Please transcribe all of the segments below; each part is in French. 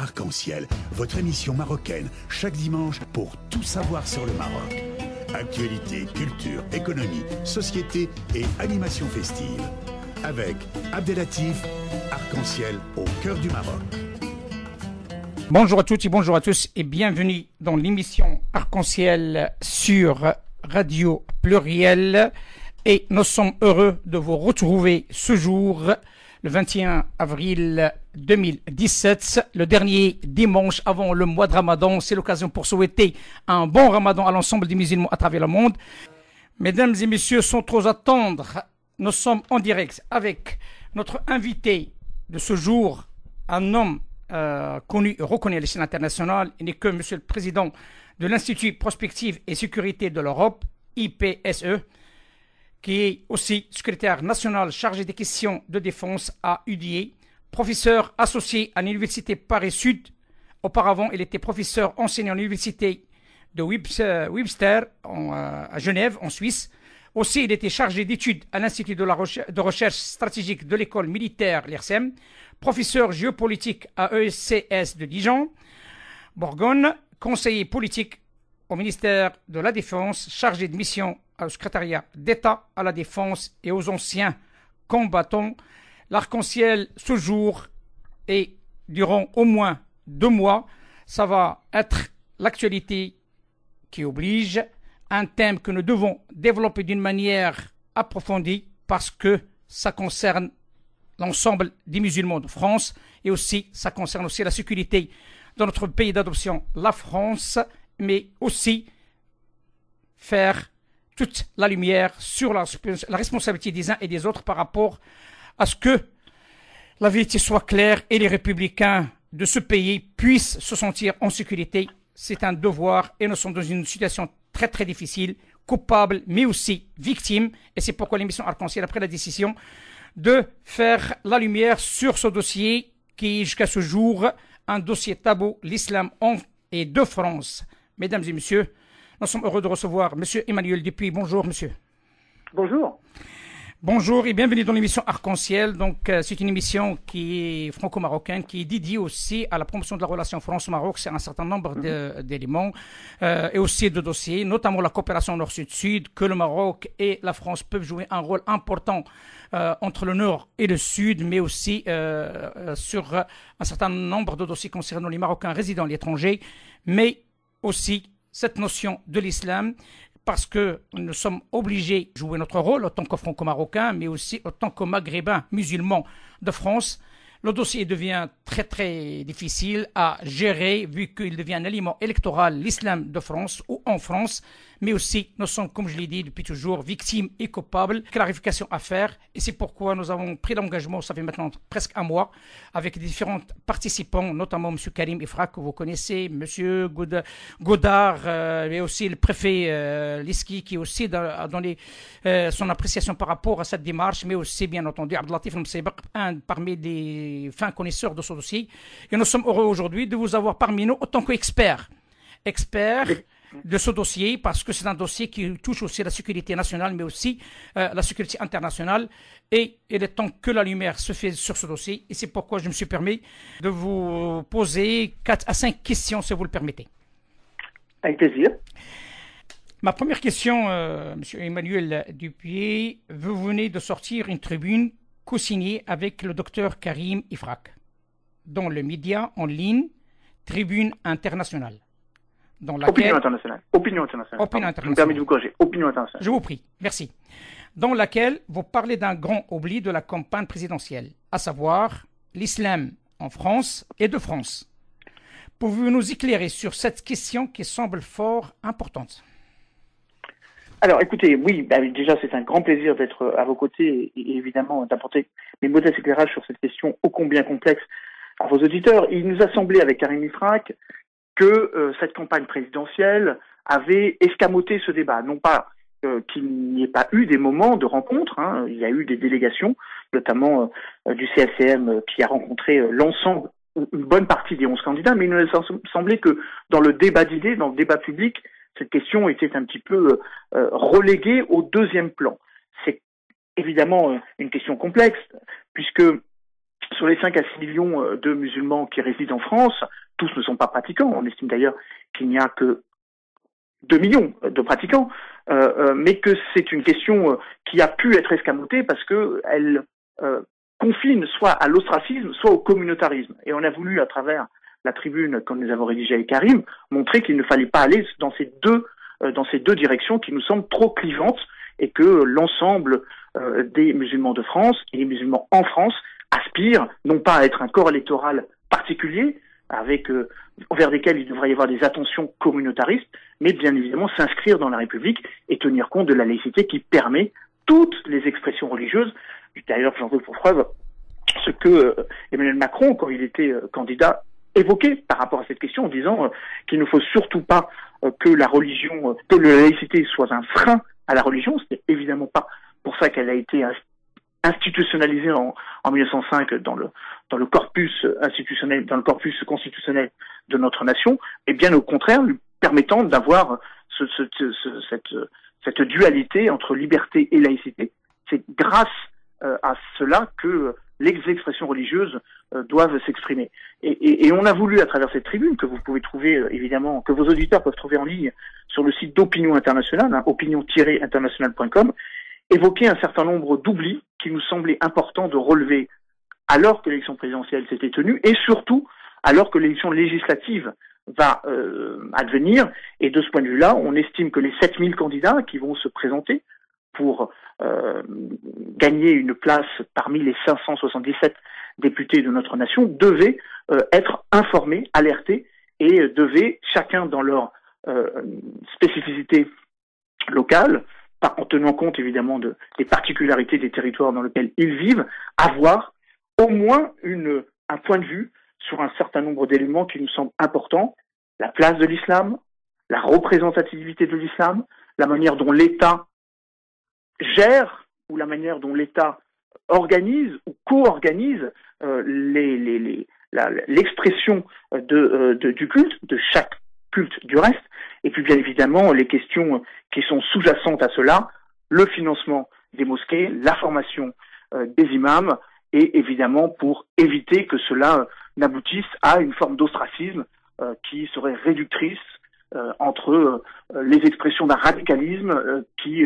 Arc-en-Ciel, votre émission marocaine, chaque dimanche pour tout savoir sur le Maroc. Actualité, culture, économie, société et animation festive. Avec Abdelatif, Arc-en-Ciel au cœur du Maroc. Bonjour à toutes et bonjour à tous et bienvenue dans l'émission Arc-en-Ciel sur Radio Pluriel. Et nous sommes heureux de vous retrouver ce jour, le 21 avril 2017, le dernier dimanche avant le mois de Ramadan. C'est l'occasion pour souhaiter un bon Ramadan à l'ensemble des musulmans à travers le monde. Mesdames et messieurs, sans trop attendre, nous sommes en direct avec notre invité de ce jour, un homme connu et reconnu à l'échelle internationale. Il n'est que Monsieur le Président de l'Institut Prospective et Sécurité de l'Europe, IPSE, qui est aussi secrétaire national chargé des questions de défense à UDA, professeur associé à l'Université Paris-Sud. Auparavant, il était professeur enseignant à l'Université de Webster à Genève, en Suisse. Aussi, il était chargé d'études à l'Institut de recherche stratégique de l'école militaire, l'IRSEM, professeur géopolitique à ESCS de Dijon, Bourgogne, conseiller politique au ministère de la Défense, chargé de mission au secrétariat d'État à la Défense et aux anciens combattants. L'Arc-en-Ciel, ce jour et durant au moins 2 mois, ça va être l'actualité qui oblige, un thème que nous devons développer d'une manière approfondie parce que ça concerne l'ensemble des musulmans de France et aussi ça concerne aussi la sécurité de notre pays d'adoption, la France, mais aussi faire toute la lumière sur la responsabilité des uns et des autres par rapport à ce que la vérité soit claire et les républicains de ce pays puissent se sentir en sécurité. C'est un devoir et nous sommes dans une situation très très difficile, coupable mais aussi victime, et c'est pourquoi l'émission Arc-en-Ciel a pris la décision de faire la lumière sur ce dossier qui est jusqu'à ce jour un dossier tabou, l'islam et de France. Mesdames et messieurs, nous sommes heureux de recevoir M. Emmanuel Dupuis. Bonjour, monsieur. Bonjour. Bonjour et bienvenue dans l'émission Arc-en-Ciel. Donc, c'est une émission qui est franco-marocaine, qui est dédiée aussi à la promotion de la relation France-Maroc. C'est un certain nombre d'éléments et aussi de dossiers, notamment la coopération Nord-Sud-Sud, que le Maroc et la France peuvent jouer un rôle important entre le Nord et le Sud, mais aussi sur un certain nombre de dossiers concernant les Marocains résidant à l'étranger, mais aussi cette notion de l'islam, parce que nous sommes obligés de jouer notre rôle en tant que franco-marocains, mais aussi en tant que maghrébins musulmans de France. Le dossier devient très très difficile à gérer vu qu'il devient un aliment électoral, l'islam de France ou en France, mais aussi nous sommes, comme je l'ai dit depuis toujours, victimes et coupables. Clarification à faire et c'est pourquoi nous avons pris l'engagement, ça fait maintenant presque 1 mois, avec différents participants, notamment M. Karim Ifrak que vous connaissez, M. Godard, et aussi le préfet Liski qui aussi a donné son appréciation par rapport à cette démarche, mais aussi bien entendu Abdelatif Msebak, un parmi les fins connaisseurs de ce dossier. Et nous sommes heureux aujourd'hui de vous avoir parmi nous en tant qu'experts de ce dossier, parce que c'est un dossier qui touche aussi la sécurité nationale, mais aussi la sécurité internationale. Et il est temps que la lumière se fait sur ce dossier. Et c'est pourquoi je me suis permis de vous poser 4 à 5 questions, si vous le permettez. Avec plaisir. Ma première question, M. Emmanuel Dupuis, vous venez de sortir une tribune co-signée avec le docteur Karim Ifrak dans le média en ligne Tribune Internationale. Dans laquelle... Opinion internationale. Opinion internationale. Je me permets de vous corriger. Opinion internationale. Je vous prie. Merci. Dans laquelle vous parlez d'un grand oubli de la campagne présidentielle, à savoir l'islam en France et de France. Pouvez-vous nous éclairer sur cette question qui semble fort importante? Alors, écoutez, oui, déjà, c'est un grand plaisir d'être à vos côtés et évidemment d'apporter mes modestes éclairages sur cette question ô combien complexe à vos auditeurs. Il nous a semblé, avec Karim Ifrak, que cette campagne présidentielle avait escamoté ce débat. Non pas qu'il n'y ait pas eu des moments de rencontre, il y a eu des délégations, notamment du CLCM qui a rencontré l'ensemble, une bonne partie des 11 candidats, mais il nous a semblé que dans le débat d'idées, dans le débat public, cette question était un petit peu reléguée au 2e plan. C'est évidemment une question complexe, puisque Sur les 5 à 6 millions de musulmans qui résident en France, tous ne sont pas pratiquants. On estime d'ailleurs qu'il n'y a que 2 millions de pratiquants, mais que c'est une question qui a pu être escamotée parce qu'elle confine soit à l'ostracisme, soit au communautarisme. Et on a voulu, à travers la tribune que nous avons rédigée avec Karim, montrer qu'il ne fallait pas aller dans ces deux directions qui nous semblent trop clivantes et que l'ensemble des musulmans de France et les musulmans en France aspirent non pas à être un corps électoral particulier, envers lesquels il devrait y avoir des attentions communautaristes, mais bien évidemment s'inscrire dans la République et tenir compte de la laïcité qui permet toutes les expressions religieuses. D'ailleurs, j'en veux pour preuve ce que Emmanuel Macron, quand il était candidat, évoquait par rapport à cette question en disant qu'il ne faut surtout pas que la laïcité soit un frein à la religion. Ce n'est évidemment pas pour ça qu'elle a été institutionnalisée en 1905 dans le corpus institutionnel, dans le corpus constitutionnel de notre nation, et bien au contraire, lui permettant d'avoir cette dualité entre liberté et laïcité. C'est grâce à cela que les expressions religieuses doivent s'exprimer. Et on a voulu, à travers cette tribune, que vous pouvez trouver, évidemment, que vos auditeurs peuvent trouver en ligne sur le site d'Opinion Internationale, opinion-internationale.com, évoquer un certain nombre d'oublis qui nous semblait important de relever alors que l'élection présidentielle s'était tenue et surtout alors que l'élection législative va advenir. Et de ce point de vue-là, on estime que les 7000 candidats qui vont se présenter pour gagner une place parmi les 577 députés de notre nation devaient être informés, alertés et devaient, chacun dans leur spécificité locale, en tenant compte évidemment des particularités des territoires dans lesquels ils vivent, avoir au moins un point de vue sur un certain nombre d'éléments qui nous semblent importants: la place de l'islam, la représentativité de l'islam, la manière dont l'État gère ou la manière dont l'État organise ou co-organise l'expression du culte, de chaque culte du reste, et puis bien évidemment les questions qui sont sous-jacentes à cela, le financement des mosquées, la formation des imams, et évidemment pour éviter que cela n'aboutisse à une forme d'ostracisme qui serait réductrice entre les expressions d'un radicalisme qui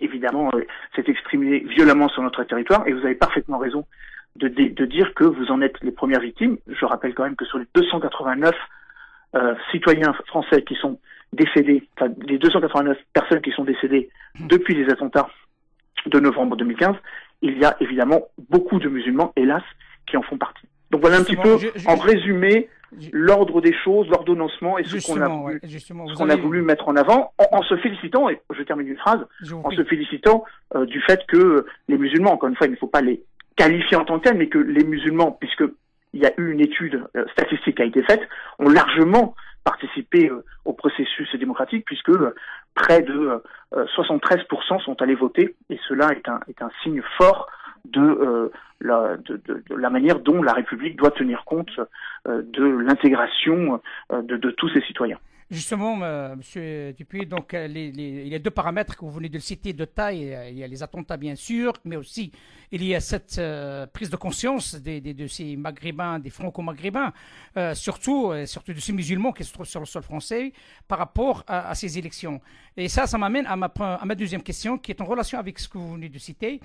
évidemment s'est exprimé violemment sur notre territoire. Et vous avez parfaitement raison de dire que vous en êtes les premières victimes. Je rappelle quand même que sur les 289 citoyens français qui sont décédés, enfin les 289 personnes qui sont décédées depuis les attentats de novembre 2015, il y a évidemment beaucoup de musulmans, hélas, qui en font partie. Donc voilà un petit peu, en résumé, l'ordre des choses, l'ordonnancement et ce qu'on a voulu mettre en avant, en se félicitant, et je termine une phrase, en se félicitant du fait que les musulmans, encore une fois, il ne faut pas les qualifier en tant que tels, mais que les musulmans, puisque il y a eu une étude statistique qui a été faite, ont largement participé au processus démocratique, puisque près de 73% sont allés voter, et cela est un signe fort de la manière dont la République doit tenir compte de l'intégration de tous ses citoyens. Justement, Monsieur Dupuis, donc il y a deux paramètres que vous venez de citer de taille. Il y a les attentats, bien sûr, mais aussi il y a cette prise de conscience de ces maghrébins, des franco-maghrébins, surtout de ces musulmans qui se trouvent sur le sol français par rapport à ces élections. Et ça m'amène à ma deuxième question, qui est en relation avec ce que vous venez de citer.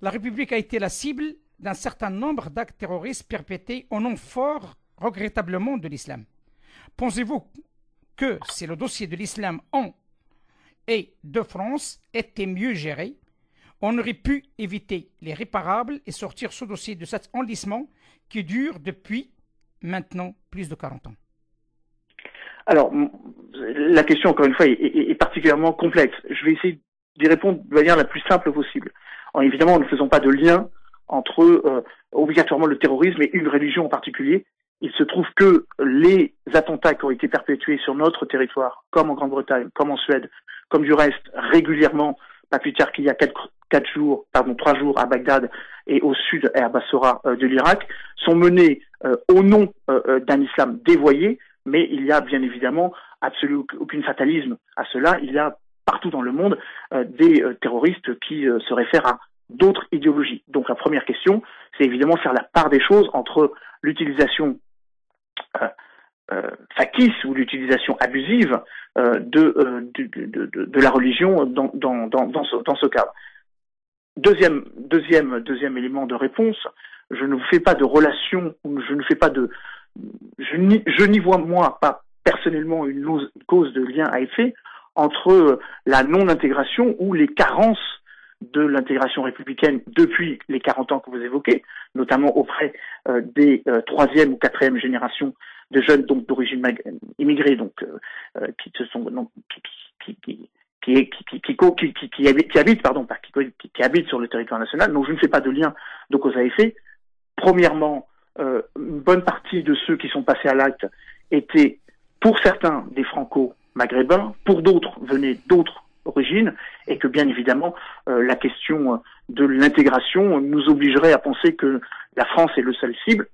La République a été la cible d'un certain nombre d'actes terroristes perpétrés au nom fort, regrettablement, de l'islam. Pensez-vous que si le dossier de l'islam et de France était mieux géré, on aurait pu éviter l'irréparable et sortir ce dossier de cet enlisement qui dure depuis maintenant plus de 40 ans? Alors, la question, encore une fois, est particulièrement complexe. Je vais essayer d'y répondre de manière la plus simple possible. Alors, évidemment, nous ne faisons pas de lien entre obligatoirement le terrorisme et une religion en particulier. Il se trouve que les attentats qui ont été perpétués sur notre territoire, comme en Grande-Bretagne, comme en Suède, comme du reste, régulièrement, pas plus tard qu'il y a 3 jours à Bagdad et au sud et à Bassora de l'Irak, sont menés au nom d'un islam dévoyé, mais il y a bien évidemment absolument aucun fatalisme à cela. Il y a partout dans le monde des terroristes qui se réfèrent à d'autres idéologies. Donc la première question, c'est évidemment faire la part des choses entre l'utilisation factice ou l'utilisation abusive de la religion dans ce cadre. Deuxième élément de réponse, je ne fais pas de relation, je n'y vois moi pas personnellement une cause de lien à effet entre la non-intégration ou les carences de l'intégration républicaine depuis les 40 ans que vous évoquez, notamment auprès des troisième ou quatrième générations de jeunes donc d'origine immigrée, donc qui se sont donc, qui habitent sur le territoire national. Donc je ne fais pas de lien de cause à effet. Premièrement, une bonne partie de ceux qui sont passés à l'acte étaient, pour certains, des franco-maghrébins, pour d'autres, venaient d'autres origines, et que bien évidemment, la question de l'intégration nous obligerait à penser que la France est la seule cible,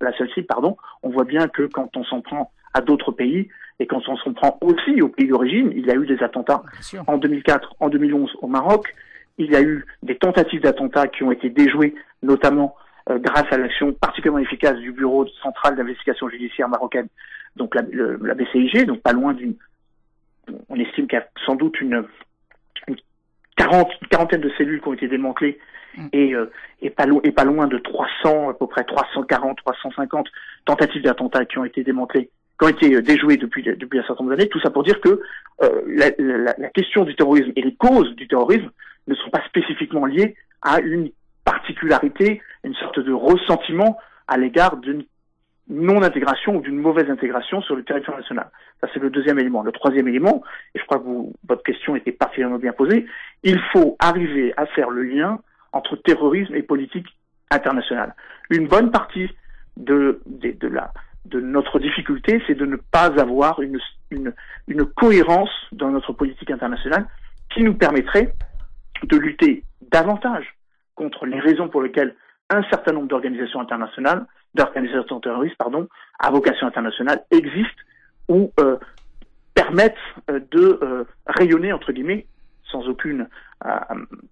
on voit bien que quand on s'en prend à d'autres pays, et quand on s'en prend aussi aux pays d'origine, il y a eu des attentats en 2004, en 2011 au Maroc, il y a eu des tentatives d'attentats qui ont été déjouées, notamment grâce à l'action particulièrement efficace du Bureau central d'investigation judiciaire marocaine, donc la BCIG, donc pas loin on estime qu'il y a sans doute une quarantaine de cellules qui ont été démantelées et pas loin de 300, à peu près 340, 350 tentatives d'attentats qui ont été démantelées, qui ont été déjouées depuis un certain nombre d'années. Tout ça pour dire que la question du terrorisme et les causes du terrorisme ne sont pas spécifiquement liées à une particularité, une sorte de ressentiment à l'égard d'une non-intégration ou d'une mauvaise intégration sur le territoire national. Ça, c'est le deuxième élément. Le troisième élément, et je crois que votre question était particulièrement bien posée, il faut arriver à faire le lien entre terrorisme et politique internationale. Une bonne partie de notre difficulté, c'est de ne pas avoir une cohérence dans notre politique internationale qui nous permettrait de lutter davantage contre les raisons pour lesquelles un certain nombre d'organisations terroristes, à vocation internationale, existent ou permettent de rayonner, entre guillemets, sans aucune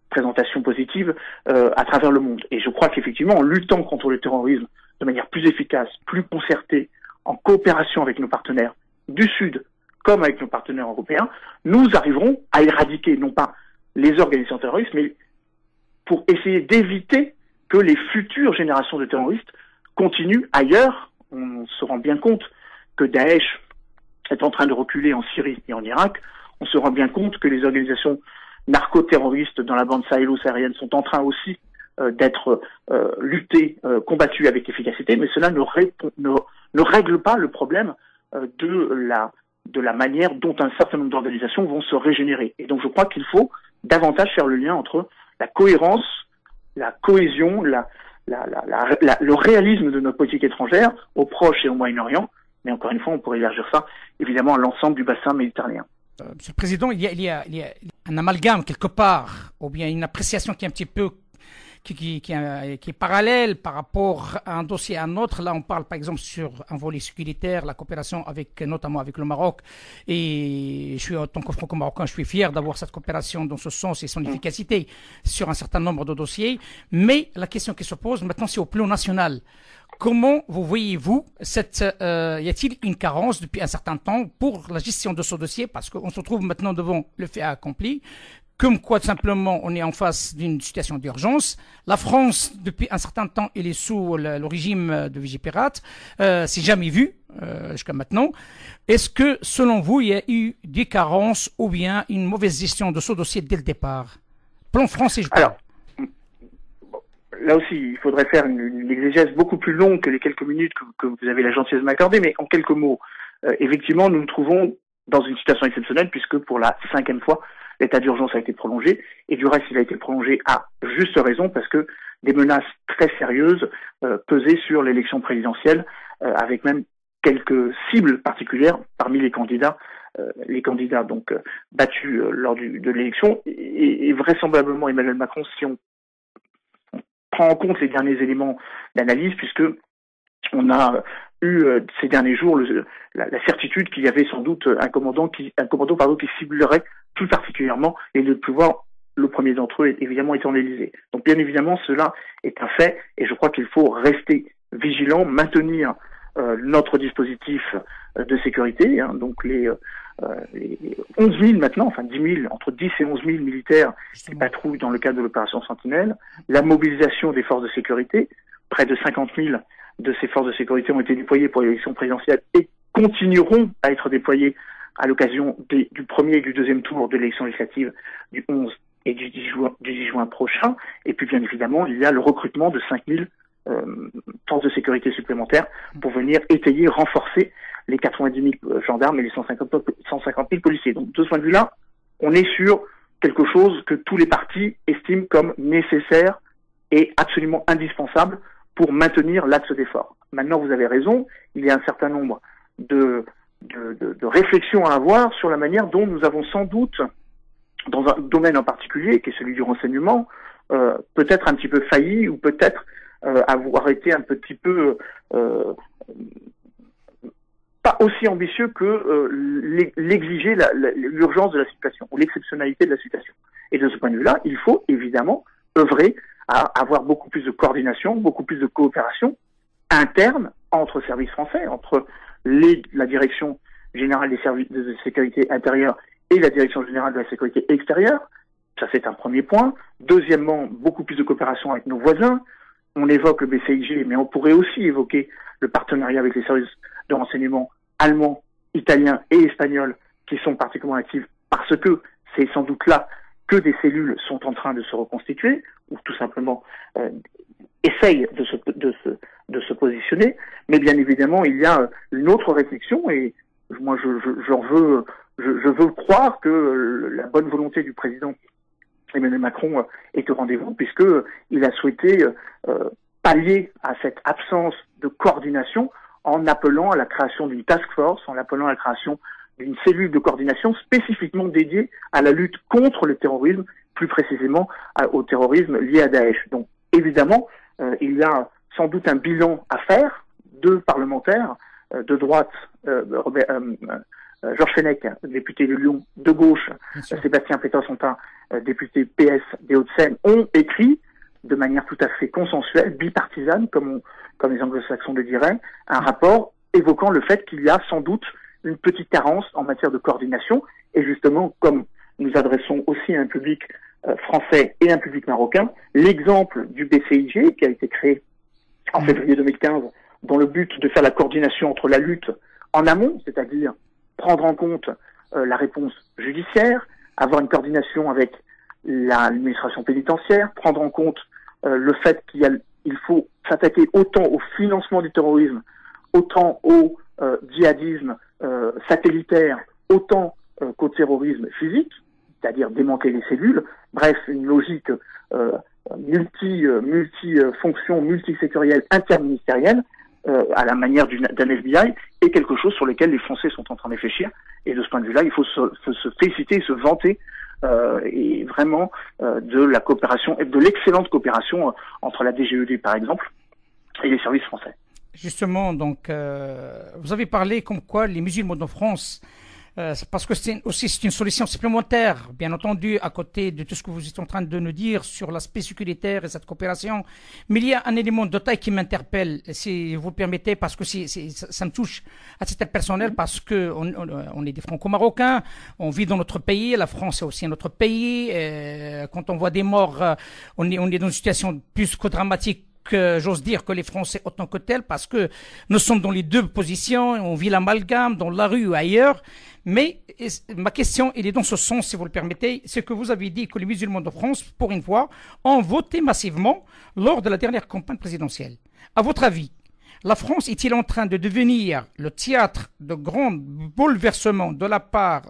présentation positive, à travers le monde. Et je crois qu'effectivement, en luttant contre le terrorisme de manière plus efficace, plus concertée, en coopération avec nos partenaires du Sud comme avec nos partenaires européens, nous arriverons à éradiquer non pas les organisations terroristes, mais pour essayer d'éviter que les futures générations de terroristes continuent ailleurs. On se rend bien compte que Daesh est en train de reculer en Syrie et en Irak. On se rend bien compte que les organisations narco-terroristes dans la bande sahélo-saharienne sont en train aussi d'être luttées, combattues avec efficacité, mais cela ne règle pas le problème de la manière dont un certain nombre d'organisations vont se régénérer. Et donc je crois qu'il faut davantage faire le lien entre la cohérence, la cohésion, le réalisme de notre politique étrangère au Proche et au Moyen-Orient, mais encore une fois, on pourrait élargir ça, évidemment, à l'ensemble du bassin méditerranéen. Monsieur le Président, il y a un amalgame quelque part, ou bien une appréciation qui est un petit peu qui est parallèle par rapport à un dossier à un autre. Là, on parle par exemple sur un volet sécuritaire, la coopération notamment avec le Maroc. Et en tant que franco-marocain, je suis fier d'avoir cette coopération dans ce sens et son efficacité sur un certain nombre de dossiers. Mais la question qui se pose maintenant, c'est au plan national. Comment vous voyez-vous y a-t-il une carence depuis un certain temps pour la gestion de ce dossier? Parce qu'on se trouve maintenant devant le fait accompli. Comme quoi, tout simplement, on est en face d'une situation d'urgence. La France, depuis un certain temps, elle est sous le régime de Vigipirate. C'est jamais vu jusqu'à maintenant. Est-ce que, selon vous, il y a eu des carences ou bien une mauvaise gestion de ce dossier dès le départ? Plan français, je parle. Alors, là aussi, il faudrait faire une exégèse beaucoup plus longue que les quelques minutes que vous avez la gentillesse de m'accorder, mais en quelques mots, effectivement, nous nous trouvons dans une situation exceptionnelle puisque pour la 5e fois, l'état d'urgence a été prolongé, et du reste, il a été prolongé à juste raison, parce que des menaces très sérieuses pesaient sur l'élection présidentielle, avec même quelques cibles particulières parmi les candidats donc battus lors de l'élection, et vraisemblablement Emmanuel Macron, si on prend en compte les derniers éléments d'analyse, puisque on a eu ces derniers jours la certitude qu'il y avait sans doute un commando qui ciblerait plus particulièrement et de pouvoir le premier d'entre eux, évidemment, étant l'Élysée. Donc, bien évidemment, cela est un fait, et je crois qu'il faut rester vigilant, maintenir notre dispositif de sécurité, hein, donc les 11 000 maintenant, enfin 10 000, entre 10 et 11 000 militaires qui patrouillent dans le cadre de l'opération Sentinelle, la mobilisation des forces de sécurité, près de 50 000 de ces forces de sécurité ont été déployées pour l'élection présidentielle et continueront à être déployées à l'occasion du premier et du deuxième tour de l'élection législative du 11 et du 10 juin prochain. Et puis bien évidemment, il y a le recrutement de 5 000 forces de sécurité supplémentaires pour venir étayer, renforcer les 90 000 gendarmes et les 150 000 policiers. Donc de ce point de vue-là, on est sur quelque chose que tous les partis estiment comme nécessaire et absolument indispensable pour maintenir l'axe d'effort. Maintenant, vous avez raison, il y a un certain nombre de réflexions à avoir sur la manière dont nous avons sans doute, dans un domaine en particulier, qui est celui du renseignement, peut-être un petit peu failli ou peut-être avoir été un petit peu pas aussi ambitieux que l'exigeait l'urgence de la situation ou l'exceptionnalité de la situation. Et de ce point de vue-là, il faut évidemment œuvrer à avoir beaucoup plus de coordination, beaucoup plus de coopération interne entre services français, entre la direction générale des services de sécurité intérieure et la direction générale de la sécurité extérieure. Ça, c'est un premier point. Deuxièmement, beaucoup plus de coopération avec nos voisins. On évoque le BCIG, mais on pourrait aussi évoquer le partenariat avec les services de renseignement allemands, italiens et espagnols qui sont particulièrement actifs parce que c'est sans doute là que des cellules sont en train de se reconstituer ou tout simplement essayent de se positionner. Mais bien évidemment, il y a une autre réflexion et moi je veux croire que la bonne volonté du président Emmanuel Macron est au rendez-vous puisque il a souhaité pallier à cette absence de coordination en appelant à la création d'une task force, en appelant à la création d'une cellule de coordination spécifiquement dédiée à la lutte contre le terrorisme, plus précisément au terrorisme lié à Daesh. Donc évidemment, il y a sans doute un bilan à faire. Deux parlementaires de droite, Georges Fenech, député de Lyon, de gauche, Sébastien Pétain-Sontin, député PS des Hauts-de-Seine, ont écrit de manière tout à fait consensuelle, bipartisane, comme les anglo-saxons le diraient, un rapport évoquant le fait qu'il y a sans doute une petite carence en matière de coordination. Et justement, comme nous adressons aussi à un public français et un public marocain, l'exemple du BCIG, qui a été créé en février 2015, dont le but de faire la coordination entre la lutte en amont, c'est-à-dire prendre en compte la réponse judiciaire, avoir une coordination avec l'administration pénitentiaire, prendre en compte le fait qu'il faut s'attaquer autant au financement du terrorisme, autant au djihadisme satellitaire, autant qu'au terrorisme physique, c'est-à-dire démanteler les cellules, bref, une logique multifonction, multisectorielle, interministérielle, à la manière d'un FBI, est quelque chose sur lequel les Français sont en train de réfléchir. Et de ce point de vue-là, il faut se féliciter et se vanter et vraiment de la coopération et de l'excellente coopération entre la DGED, par exemple, et les services français. Justement, donc, vous avez parlé comme quoi les musulmans de France, parce que c'est une solution supplémentaire, bien entendu, à côté de tout ce que vous êtes en train de nous dire sur l'aspect sécuritaire et cette coopération. Mais il y a un élément de taille qui m'interpelle, si vous le permettez, parce que ça me touche à titre personnel, parce que on est des Franco-Marocains, on vit dans notre pays, la France est aussi notre pays. Quand on voit des morts, on est dans une situation plus que dramatique. J'ose dire que les Français autant que tels, parce que nous sommes dans les deux positions, on vit l'amalgame dans la rue ou ailleurs. Mais ma question, elle est dans ce sens, si vous le permettez, c'est que vous avez dit que les musulmans de France, pour une fois, ont voté massivement lors de la dernière campagne présidentielle. À votre avis, la France est-il en train de devenir le théâtre de grands bouleversements de la part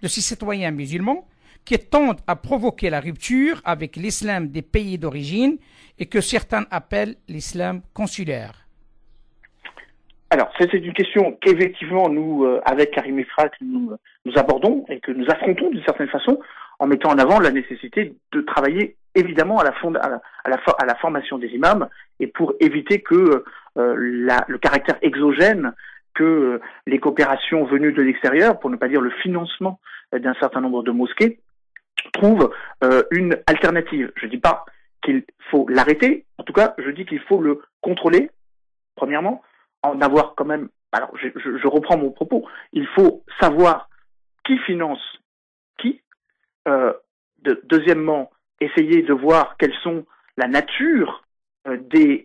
de ses citoyens musulmans qui tendent à provoquer la rupture avec l'islam des pays d'origine et que certains appellent l'islam consulaire? Alors, c'est une question qu'effectivement, nous, avec Karim Efrat, nous abordons et que nous affrontons d'une certaine façon en mettant en avant la nécessité de travailler évidemment à la formation des imams et pour éviter que le caractère exogène, que les coopérations venues de l'extérieur, pour ne pas dire le financement d'un certain nombre de mosquées, trouve une alternative. Je dis pas qu'il faut l'arrêter, en tout cas, je dis qu'il faut le contrôler, premièrement, en avoir quand même... Alors, je reprends mon propos. Il faut savoir qui finance qui. Deuxièmement, essayer de voir quelles sont la nature des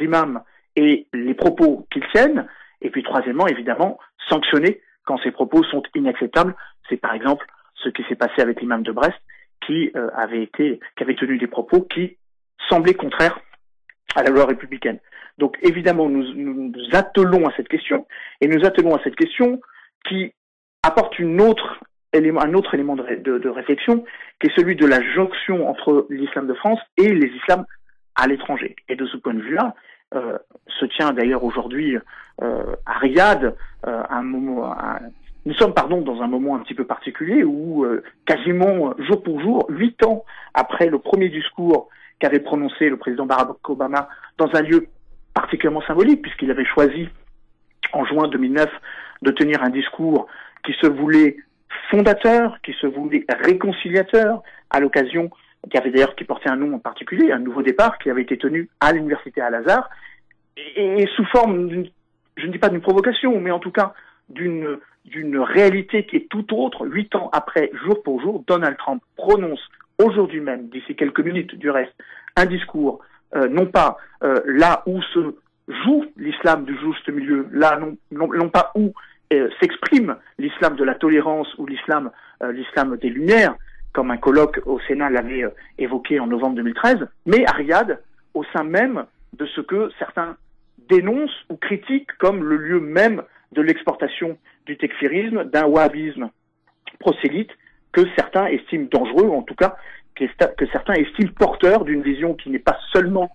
imams et les propos qu'ils tiennent. Et puis, troisièmement, évidemment, sanctionner quand ces propos sont inacceptables. C'est par exemple ce qui s'est passé avec l'imam de Brest, qui avait tenu des propos qui semblaient contraires à la loi républicaine. Donc évidemment, nous attelons à cette question, et nous attelons à cette question qui apporte un autre élément de réflexion, qui est celui de la jonction entre l'islam de France et les islams à l'étranger. Et de ce point de vue-là, se tient d'ailleurs aujourd'hui à Riyad nous sommes dans un moment un petit peu particulier où quasiment jour pour jour, 8 ans après le premier discours qu'avait prononcé le président Barack Obama dans un lieu particulièrement symbolique, puisqu'il avait choisi en juin 2009 de tenir un discours qui se voulait fondateur, qui se voulait réconciliateur, à l'occasion, qui portait un nom en particulier, un nouveau départ, qui avait été tenu à l'université Al-Azhar, et sous forme je ne dis pas d'une provocation, mais en tout cas d'une réalité qui est tout autre. 8 ans après, jour pour jour, Donald Trump prononce aujourd'hui même, d'ici quelques minutes du reste, un discours, non pas là où se joue l'islam du juste milieu, là non pas où s'exprime l'islam de la tolérance ou l'islam des Lumières, comme un colloque au Sénat l'avait évoqué en novembre 2013, mais à Riyad, au sein même de ce que certains dénoncent ou critiquent comme le lieu même de l'exportation du tekfirisme, d'un wahhabisme prosélyte, que certains estiment dangereux, ou en tout cas que certains estiment porteur d'une vision qui n'est pas seulement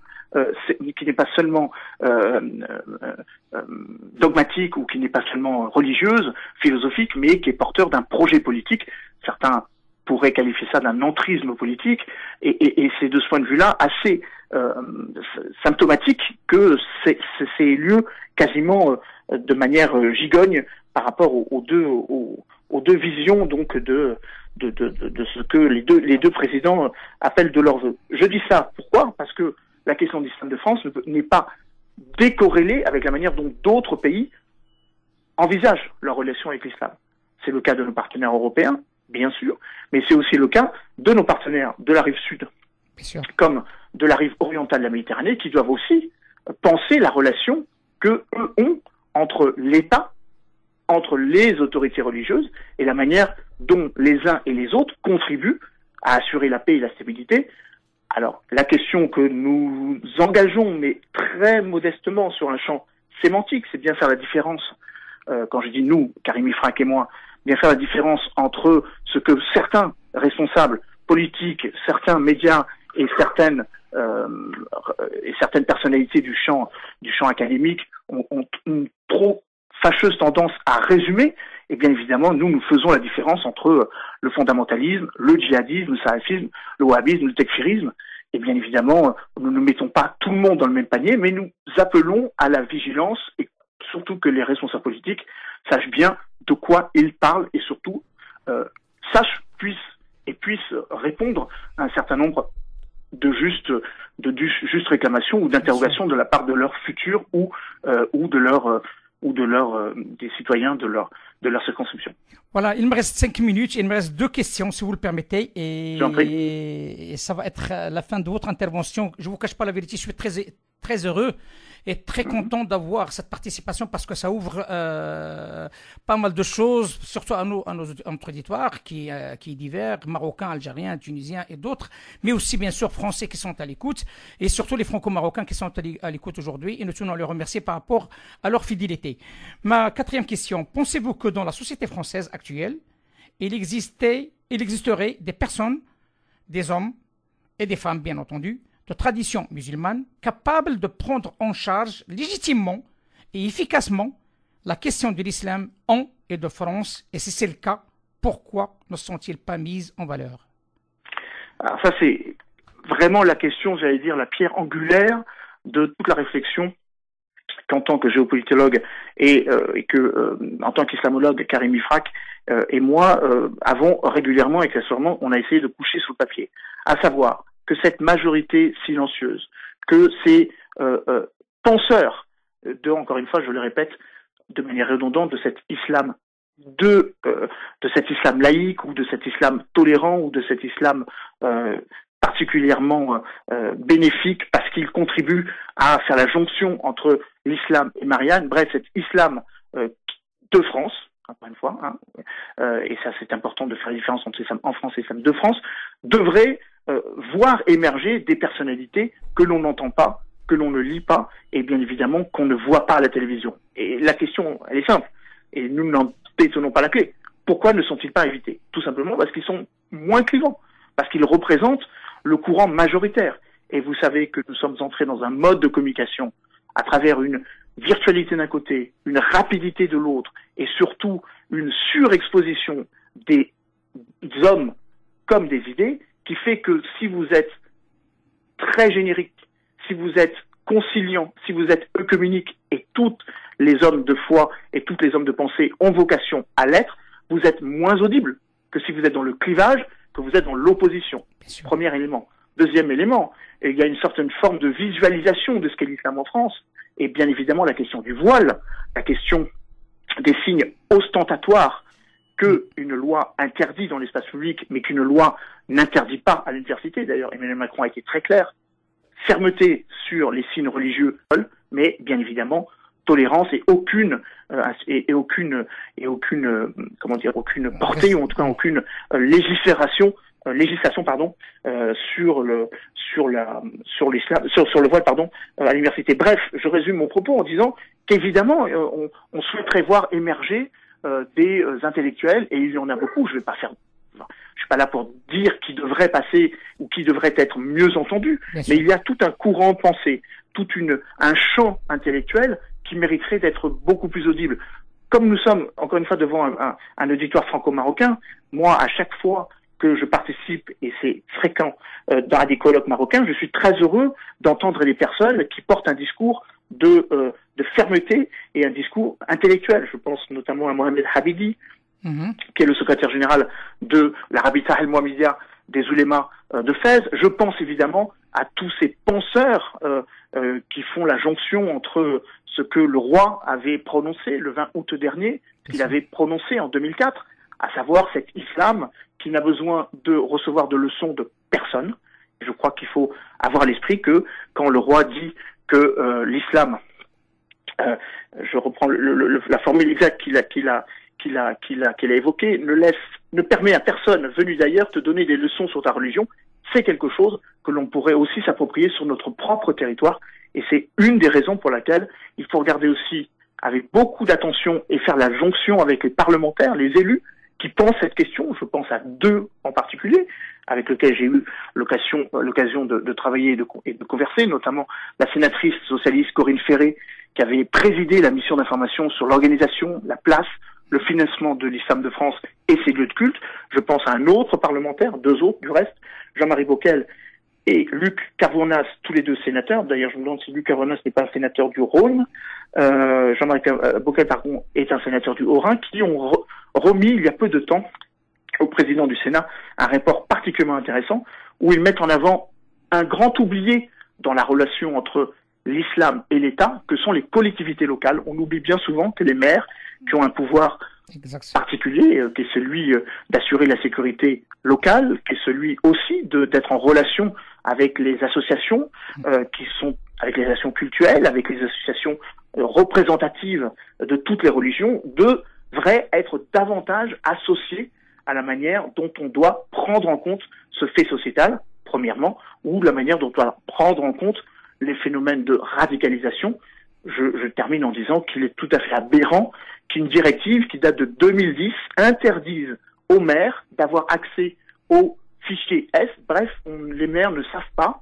dogmatique ou qui n'est pas seulement religieuse, philosophique, mais qui est porteur d'un projet politique. Certains pourraient qualifier ça d'un entrisme politique, et c'est de ce point de vue-là assez symptomatique que ces lieux quasiment de manière gigogne par rapport aux deux visions donc de ce que les deux présidents appellent de leur vœu. Je dis ça pourquoi? Parce que la question de l'islam de France n'est pas décorrélée avec la manière dont d'autres pays envisagent leur relation avec l'islam. C'est le cas de nos partenaires européens, bien sûr, mais c'est aussi le cas de nos partenaires de la rive sud, comme de la rive orientale de la Méditerranée, qui doivent aussi penser la relation qu'eux ont entre l'État, entre les autorités religieuses, et la manière dont les uns et les autres contribuent à assurer la paix et la stabilité. Alors, la question que nous engageons, mais très modestement sur un champ sémantique, c'est bien faire la différence, quand je dis nous, Karimi Franck et moi, bien faire la différence entre ce que certains responsables politiques, certains médias et certaines personnalités du champ académique ont une trop fâcheuse tendance à résumer. Et bien évidemment, nous faisons la différence entre le fondamentalisme, le djihadisme, le salafisme, le wahhabisme, le tekfirisme. Et bien évidemment, nous ne mettons pas tout le monde dans le même panier, mais nous appelons à la vigilance, et surtout que les responsables politiques sachent bien de quoi ils parlent, et surtout puissent répondre à un certain nombre de justes réclamations ou d'interrogations de la part de leurs futurs ou des citoyens de leur circonscription. Voilà, il me reste 5 minutes, il me reste 2 questions si vous le permettez, et ça va être la fin de votre intervention. Je ne vous cache pas la vérité, je suis très, très heureux et très content d'avoir cette participation, parce que ça ouvre pas mal de choses, surtout à notre auditoire qui est divers, marocains, algériens, tunisiens et d'autres, mais aussi bien sûr français qui sont à l'écoute, et surtout les franco-marocains qui sont à l'écoute aujourd'hui, et nous tenons à les remercier par rapport à leur fidélité. Ma 4e question, pensez-vous que dans la société française actuelle, il existerait des personnes, des hommes et des femmes bien entendu, de tradition musulmane, capables de prendre en charge légitimement et efficacement la question de l'islam en et de France, et si c'est le cas, pourquoi ne sont-ils pas mises en valeur? Alors ça, c'est vraiment la question, j'allais dire, la pierre angulaire de toute la réflexion qu'en tant que géopolitologue et que en tant qu'islamologue, Karim Ifrak et moi avons régulièrement et accessoirement, on a essayé de coucher sous le papier, à savoir que cette majorité silencieuse, que ces penseurs encore une fois, je le répète, de manière redondante, de cet islam de cet islam laïque ou de cet islam tolérant ou de cet islam particulièrement bénéfique parce qu'il contribue à faire la jonction entre l'islam et Marianne, bref, cet islam de France, encore une fois, et ça c'est important de faire la différence entre l'islam en France et l'islam de France, devrait voir émerger des personnalités que l'on n'entend pas, que l'on ne lit pas, et bien évidemment qu'on ne voit pas à la télévision. Et la question, elle est simple, et nous n'en détenons pas la clé. Pourquoi ne sont-ils pas invités? Tout simplement parce qu'ils sont moins clivants, parce qu'ils représentent le courant majoritaire. Et vous savez que nous sommes entrés dans un mode de communication à travers une virtualité d'un côté, une rapidité de l'autre, et surtout une surexposition des hommes comme des idées, qui fait que si vous êtes très générique, si vous êtes conciliant, si vous êtes œcuménique, et tous les hommes de foi et tous les hommes de pensée ont vocation à l'être, vous êtes moins audible que si vous êtes dans le clivage, que vous êtes dans l'opposition. Premier élément. Deuxième élément, il y a une certaine forme de visualisation de ce qu'est l'islam en France, et bien évidemment la question du voile, la question des signes ostentatoires qu'une loi interdit dans l'espace public, mais qu'une loi n'interdit pas à l'université. D'ailleurs, Emmanuel Macron a été très clair. Fermeté sur les signes religieux, mais bien évidemment tolérance et aucune portée, ou en tout cas aucune législation sur le voile à l'université. Bref, je résume mon propos en disant qu'évidemment on souhaiterait voir émerger des intellectuels, et il y en a beaucoup. Je suis pas là pour dire qui devrait passer ou qui devrait être mieux entendu, mais il y a tout un courant de pensée, un champ intellectuel qui mériterait d'être beaucoup plus audible. Comme nous sommes, encore une fois, devant un auditoire franco-marocain, moi, à chaque fois que je participe, et c'est fréquent, dans des colloques marocains, je suis très heureux d'entendre des personnes qui portent un discours de fermeté et un discours intellectuel. Je pense notamment à Mohamed Habidi, qui est le secrétaire général de la Rabita al-Mohammidia des oulémas de Fès. Je pense évidemment à tous ces penseurs qui font la jonction entre ce que le roi avait prononcé le 20 août dernier, qu'il avait prononcé en 2004, à savoir cet islam qui n'a besoin de recevoir de leçons de personne. Je crois qu'il faut avoir à l'esprit que quand le roi dit que l'islam, je reprends la formule exacte qu'il a évoquée, ne permet à personne venu d'ailleurs de te donner des leçons sur ta religion, c'est quelque chose que l'on pourrait aussi s'approprier sur notre propre territoire. Et c'est une des raisons pour laquelle il faut regarder aussi avec beaucoup d'attention et faire la jonction avec les parlementaires, les élus, qui pensent cette question. Je pense à deux en particulier, avec lesquels j'ai eu l'occasion de travailler et de converser, notamment la sénatrice socialiste Corinne Ferré, qui avait présidé la mission d'information sur l'organisation, la place, le financement de l'islam de France et ses lieux de culte. Je pense à un autre parlementaire, deux autres du reste, Jean-Marie Bockel et Luc Carvonas, tous les deux sénateurs. D'ailleurs, je me demande si Luc Carvonas n'est pas un sénateur du Rhône. Jean-Marie Bockel, par contre, est un sénateur du Haut-Rhin, qui ont remis il y a peu de temps au président du Sénat un rapport particulièrement intéressant où ils mettent en avant un grand oublié dans la relation entre l'islam et l'État, que sont les collectivités locales. On oublie bien souvent que les maires, qui ont un pouvoir particulier, qui est celui d'assurer la sécurité locale, qui est celui aussi d'être en relation avec les associations qui sont avec les associations culturelles, avec les associations représentatives de toutes les religions, devraient être davantage associés à la manière dont on doit prendre en compte ce fait sociétal, premièrement, ou la manière dont on doit prendre en compte les phénomènes de radicalisation. Je termine en disant qu'il est tout à fait aberrant qu'une directive qui date de 2010 interdise aux maires d'avoir accès aux fichiers S. Bref, les maires ne savent pas.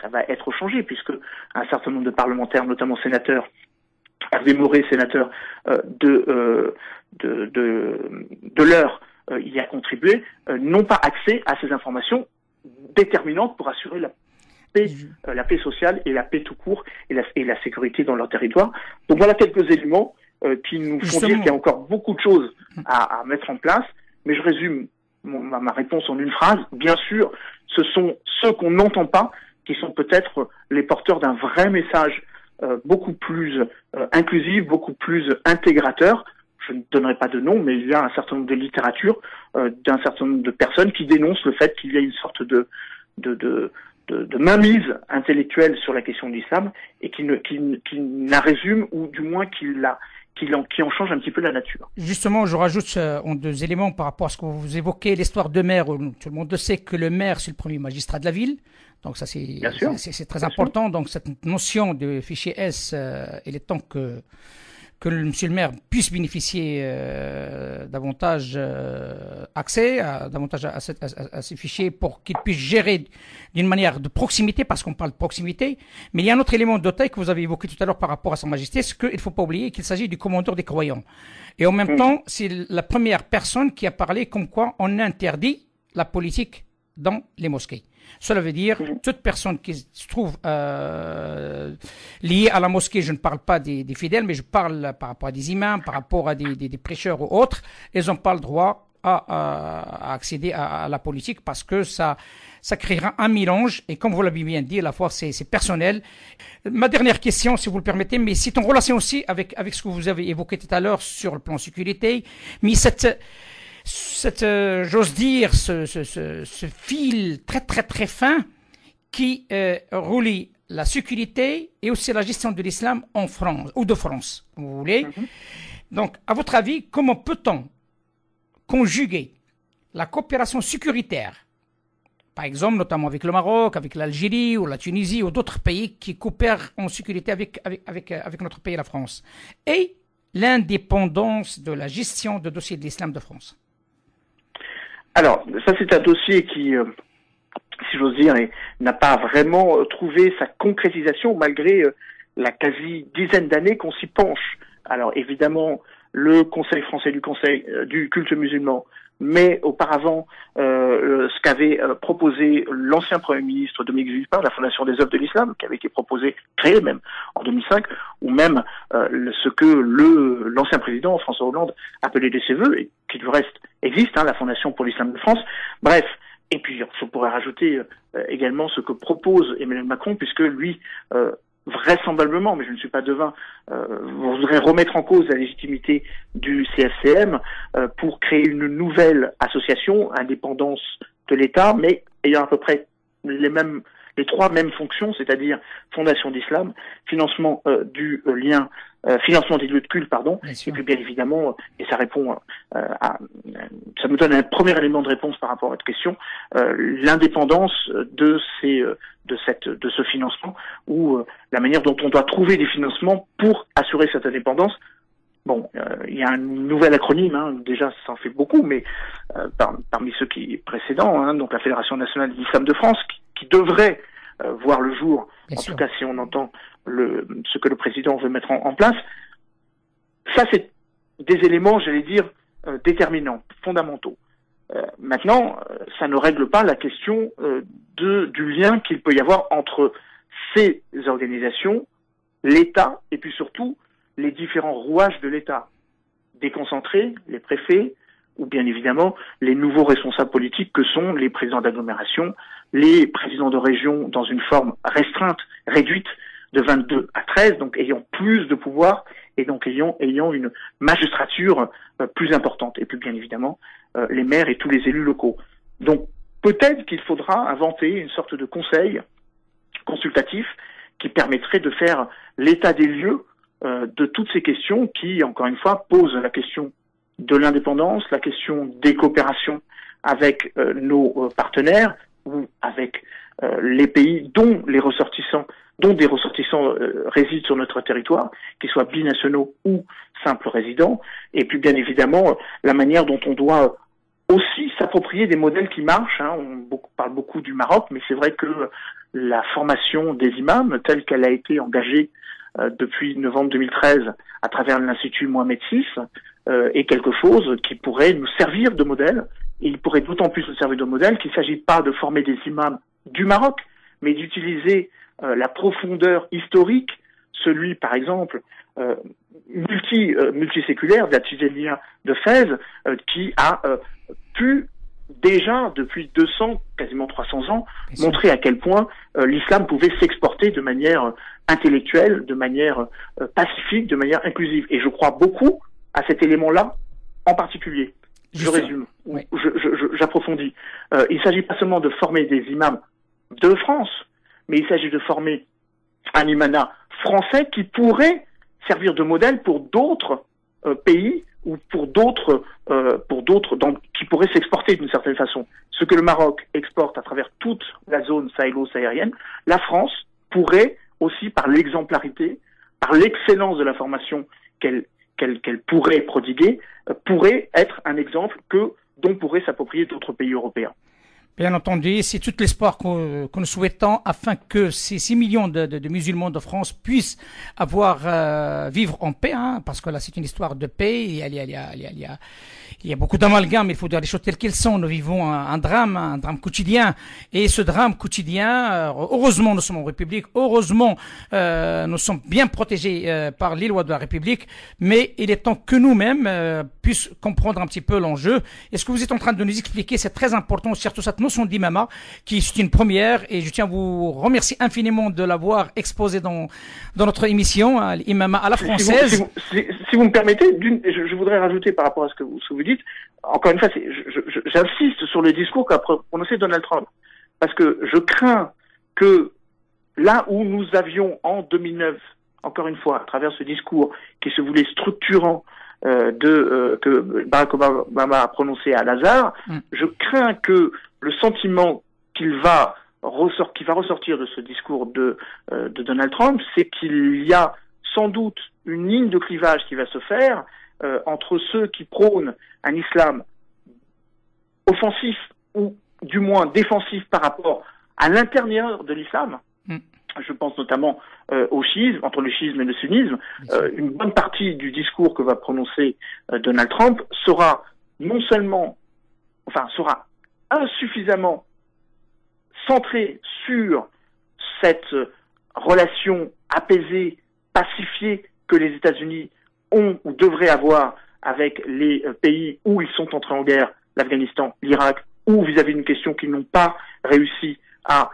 Ça va être changé puisque un certain nombre de parlementaires, notamment sénateurs, Hervé Maurey, sénateur de l'Eure, y a contribué, n'ont pas accès à ces informations déterminantes pour assurer la paix sociale et la paix tout court et la sécurité dans leur territoire. Donc voilà quelques éléments qui nous font dire qu'il y a encore beaucoup de choses à mettre en place. Mais je résume ma réponse en une phrase. Bien sûr, ce sont ceux qu'on n'entend pas qui sont peut-être les porteurs d'un vrai message beaucoup plus inclusif, beaucoup plus intégrateur. Je ne donnerai pas de nom, mais il y a un certain nombre de littératures d'un certain nombre de personnes qui dénoncent le fait qu'il y a une sorte de mainmise intellectuelle sur la question de l'islam et qui la résume ou du moins qui en change un petit peu la nature. Justement, je rajoute deux éléments par rapport à ce que vous évoquez, l'histoire de maire. Tout le monde sait que le maire, c'est le premier magistrat de la ville. Donc ça, c'est très important. Donc cette notion de fichier S, il est temps que monsieur le maire puisse bénéficier davantage accès davantage à ces fichiers pour qu'il puisse gérer d'une manière de proximité, parce qu'on parle de proximité. Mais il y a un autre élément de taille que vous avez évoqué tout à l'heure par rapport à Sa Majesté, c'est qu'il ne faut pas oublier qu'il s'agit du commandeur des croyants. Et en même temps, c'est la première personne qui a parlé comme quoi on interdit la politique dans les mosquées. Cela veut dire toute personne qui se trouve liée à la mosquée, je ne parle pas des fidèles, mais je parle par rapport à des imams, par rapport à des prêcheurs ou autres, ils n'ont pas le droit à accéder à la politique parce que ça créera un mélange et comme vous l'avez bien dit, la foi c'est personnel. Ma dernière question, si vous le permettez, mais c'est en relation aussi avec ce que vous avez évoqué tout à l'heure sur le plan sécurité, mais j'ose dire, ce fil très très très fin qui relie la sécurité et aussi la gestion de l'islam en France, ou de France, vous voulez. Donc, à votre avis, comment peut-on conjuguer la coopération sécuritaire, par exemple, notamment avec le Maroc, avec l'Algérie ou la Tunisie ou d'autres pays qui coopèrent en sécurité avec notre pays, la France, et l'indépendance de la gestion de dossiers de l'islam de France? Alors, ça c'est un dossier qui, si j'ose dire, n'a pas vraiment trouvé sa concrétisation malgré la quasi-dizaine d'années qu'on s'y penche. Alors évidemment, le Conseil français du culte musulman, mais auparavant ce qu'avait proposé l'ancien Premier ministre Dominique Villepin, la Fondation des œuvres de l'islam, qui avait été créée même en 2005, ou même ce que l'ancien président François Hollande appelait de ses vœux, et qui du reste existe, la Fondation pour l'islam de France. Bref, et puis je pourrais rajouter également ce que propose Emmanuel Macron, puisque lui, vraisemblablement, mais je ne suis pas devin, voudrait remettre en cause la légitimité du CFCM pour créer une nouvelle association, indépendance de l'État, mais ayant à peu près les trois mêmes fonctions, c'est-à-dire fondation d'islam, financement financement des lieux de culte, et puis bien évidemment, et ça répond ça me donne un premier élément de réponse par rapport à votre question, l'indépendance de ce financement, ou la manière dont on doit trouver des financements pour assurer cette indépendance. Bon, il y a un nouvel acronyme, déjà ça en fait beaucoup, mais parmi ceux précédents, donc la Fédération nationale de l'islam de France, qui devrait voir le jour, bien sûr. Tout cas si on entend ce que le président veut mettre en place. Ça c'est des éléments, j'allais dire, déterminants, fondamentaux. Maintenant, ça ne règle pas la question du lien qu'il peut y avoir entre ces organisations, l'État, et puis surtout les différents rouages de l'État, déconcentrés, les préfets, ou bien évidemment les nouveaux responsables politiques que sont les présidents d'agglomération, les présidents de région dans une forme restreinte, réduite, de 22 à 13, donc ayant plus de pouvoir et donc ayant une magistrature plus importante. Et puis bien évidemment les maires et tous les élus locaux. Donc peut-être qu'il faudra inventer une sorte de conseil consultatif qui permettrait de faire l'état des lieux de toutes ces questions qui, encore une fois, posent la question de l'indépendance, la question des coopérations avec nos partenaires ou avec les pays dont des ressortissants résident sur notre territoire, qu'ils soient binationaux ou simples résidents, et puis bien évidemment la manière dont on doit aussi s'approprier des modèles qui marchent. On parle beaucoup du Maroc, mais c'est vrai que la formation des imams, telle qu'elle a été engagée depuis novembre 2013 à travers l'Institut Mohamed VI, est quelque chose qui pourrait nous servir de modèle, et il pourrait d'autant plus nous servir de modèle qu'il ne s'agit pas de former des imams du Maroc, mais d'utiliser la profondeur historique, celui, par exemple, multiséculaire d'Attilien de Fès, qui a pu déjà, depuis 200, quasiment 300 ans, montrer à quel point l'islam pouvait s'exporter de manière intellectuelle, de manière pacifique, de manière inclusive. Et je crois beaucoup à cet élément-là en particulier. Je résume, oui. J'approfondis. Il ne s'agit pas seulement de former des imams de France, mais il s'agit de former un imana français qui pourrait servir de modèle pour d'autres pays ou pour d'autres qui pourraient s'exporter d'une certaine façon. Ce que le Maroc exporte à travers toute la zone sahélo-saharienne, la France pourrait aussi, par l'exemplarité, par l'excellence de la formation qu'elle pourrait prodiguer, pourrait être un exemple dont pourraient s'approprier d'autres pays européens. Bien entendu, c'est tout l'espoir que nous souhaitons afin que ces 6 millions de musulmans de France puissent vivre en paix, hein, parce que là c'est une histoire de paix. Il y a beaucoup d'amalgames, il faut dire les choses telles qu'elles sont. Nous vivons un drame quotidien. Et ce drame quotidien, heureusement nous sommes en République, heureusement nous sommes bien protégés par les lois de la République, mais il est temps que nous-mêmes puissions comprendre un petit peu l'enjeu. Et ce que vous êtes en train de nous expliquer, c'est très important, surtout cette notion d'imama, qui est une première, et je tiens à vous remercier infiniment de l'avoir exposé dans notre émission, hein, l'imama à la française. Si vous me permettez, je voudrais rajouter par rapport à ce que vous dites, encore une fois, j'insiste sur le discours qu'a prononcé Donald Trump, parce que je crains que là où nous avions en 2009, encore une fois, à travers ce discours qui se voulait structurant que Barack Obama a prononcé à Al-Azhar, je crains que le sentiment qui va ressortir de ce discours de Donald Trump, c'est qu'il y a sans doute une ligne de clivage qui va se faire entre ceux qui prônent un islam offensif ou du moins défensif par rapport à l'intérieur de l'islam. Je pense notamment au chiisme, entre le chiisme et le sunnisme. Une bonne partie du discours que va prononcer Donald Trump sera sera insuffisamment centré sur cette relation apaisée, pacifiée que les États-Unis ont ou devraient avoir avec les pays où ils sont entrés en guerre, l'Afghanistan, l'Irak, ou vis-à-vis d'une question qu'ils n'ont pas réussi à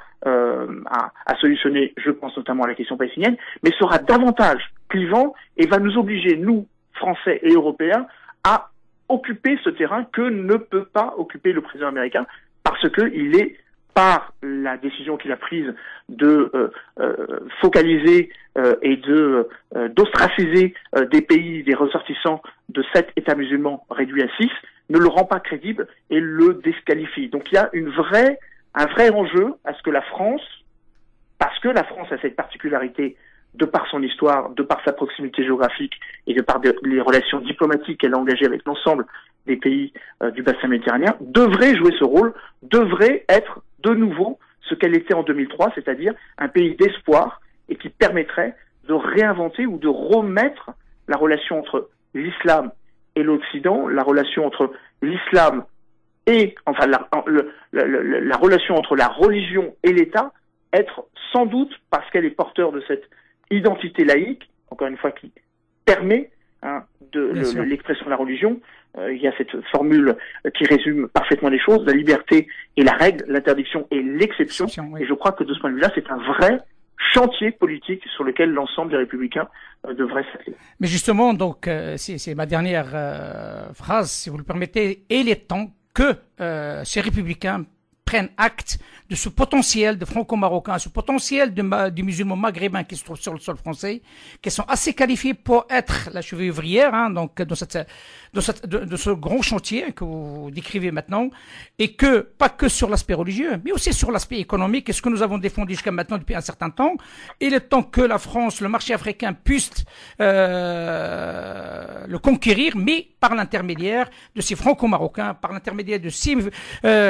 solutionner, je pense notamment à la question palestinienne, mais sera davantage clivant et va nous obliger, nous, Français et Européens, à occuper ce terrain que ne peut pas occuper le président américain, parce qu'il est, par la décision qu'il a prise de focaliser et d'ostraciser des pays, des ressortissants de 7 États musulmans réduits à 6, ne le rend pas crédible et le disqualifie. Donc il y a un vrai enjeu à ce que la France, parce que la France a cette particularité de par son histoire, de par sa proximité géographique et de par les relations diplomatiques qu'elle a engagées avec l'ensemble des pays du bassin méditerranéen, devrait jouer ce rôle, devrait être de nouveau ce qu'elle était en 2003, c'est-à-dire un pays d'espoir et qui permettrait de réinventer ou de remettre la relation entre l'islam et l'Occident, la relation entre l'islam et, enfin, la relation entre la religion et l'État, être sans doute, parce qu'elle est porteur de cette identité laïque, encore une fois, qui permet l'expression de la religion. Il y a cette formule qui résume parfaitement les choses, la liberté est la règle, l'interdiction est l'exception, oui. Et je crois que de ce point de vue-là, c'est un vrai chantier politique sur lequel l'ensemble des républicains devraient s'atteler. Mais justement, donc, c'est ma dernière phrase, si vous le permettez, il est temps que ces républicains prennent acte de ce potentiel de franco-marocains, ce potentiel du musulman maghrébin qui se trouve sur le sol français, qui sont assez qualifiés pour être la cheville ouvrière, hein, donc de ce grand chantier que vous décrivez maintenant, et que pas que sur l'aspect religieux, mais aussi sur l'aspect économique, et ce que nous avons défendu jusqu'à maintenant depuis un certain temps. Il est temps que la France, le marché africain puisse le conquérir, mais par l'intermédiaire de ces franco-marocains, par l'intermédiaire de ces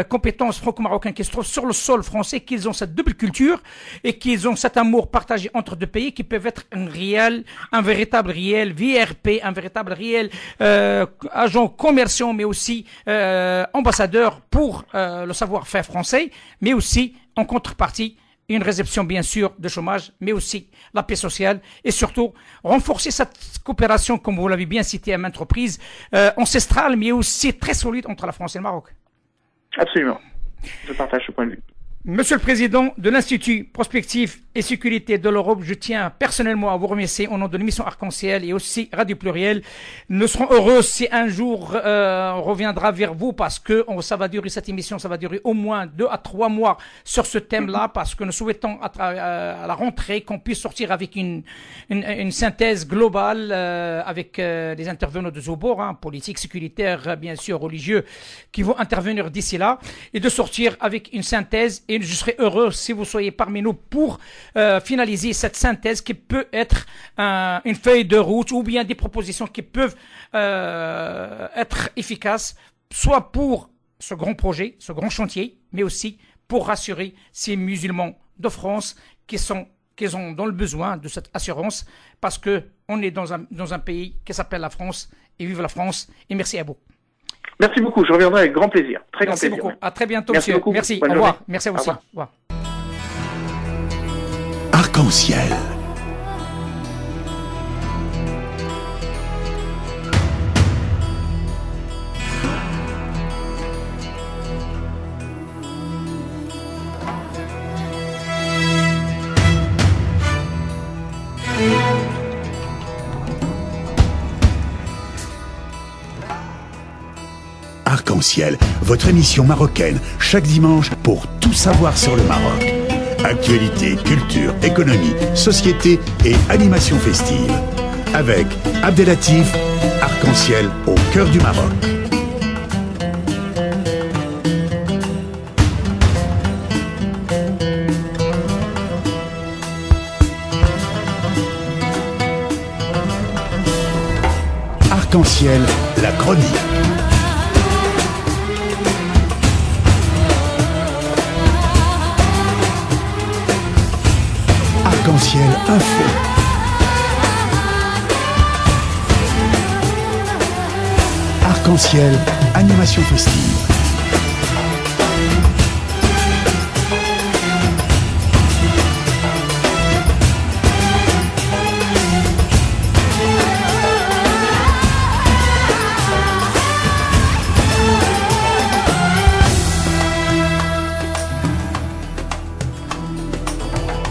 compétences franco-marocains qui se trouvent sur le sol français, qu'ils ont cette double culture et qu'ils ont cet amour partagé entre deux pays qui peuvent être un véritable réel VRP, un véritable réel agent commerciaux, mais aussi ambassadeur pour le savoir-faire français, mais aussi en contrepartie une réception bien sûr de chômage, mais aussi la paix sociale et surtout renforcer cette coopération, comme vous l'avez bien cité à maintes reprises, ancestrale, mais aussi très solide entre la France et le Maroc. Absolument. Je partage ce point de vue. Monsieur le Président de l'Institut Prospective et Sécurité de l'Europe, je tiens personnellement à vous remercier au nom de l'émission Arc-en-Ciel et aussi Radio Pluriel. Nous serons heureux si un jour on reviendra vers vous parce que ça va durer cette émission, ça va durer au moins 2 à 3 mois sur ce thème-là parce que nous souhaitons à la rentrée qu'on puisse sortir avec une synthèse globale avec des intervenants de tous bords, politiques, sécuritaires, bien sûr, religieux, qui vont intervenir d'ici là et de sortir avec une synthèse. Et je serai heureux si vous soyez parmi nous pour finaliser cette synthèse qui peut être une feuille de route ou bien des propositions qui peuvent être efficaces, soit pour ce grand projet, ce grand chantier, mais aussi pour rassurer ces musulmans de France qui ont dans le besoin de cette assurance parce qu'on est dans un pays qui s'appelle la France et vive la France et merci à vous. Merci beaucoup, je reviendrai avec grand plaisir. Très grand plaisir. Merci beaucoup. À très bientôt, merci monsieur. Beaucoup. Merci. Bonne au revoir. Journée. Merci à vous aussi. Au revoir. Arc-en-ciel. Arc-en-ciel, votre émission marocaine, chaque dimanche pour tout savoir sur le Maroc. Actualité, culture, économie, société et animation festive. Avec Abdelatif, Arc-en-ciel au cœur du Maroc. Arc-en-ciel, la chronique. Arc-en-ciel info. Arc-en-ciel animation festive.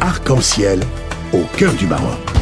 Arc-en-ciel au cœur du Maroc.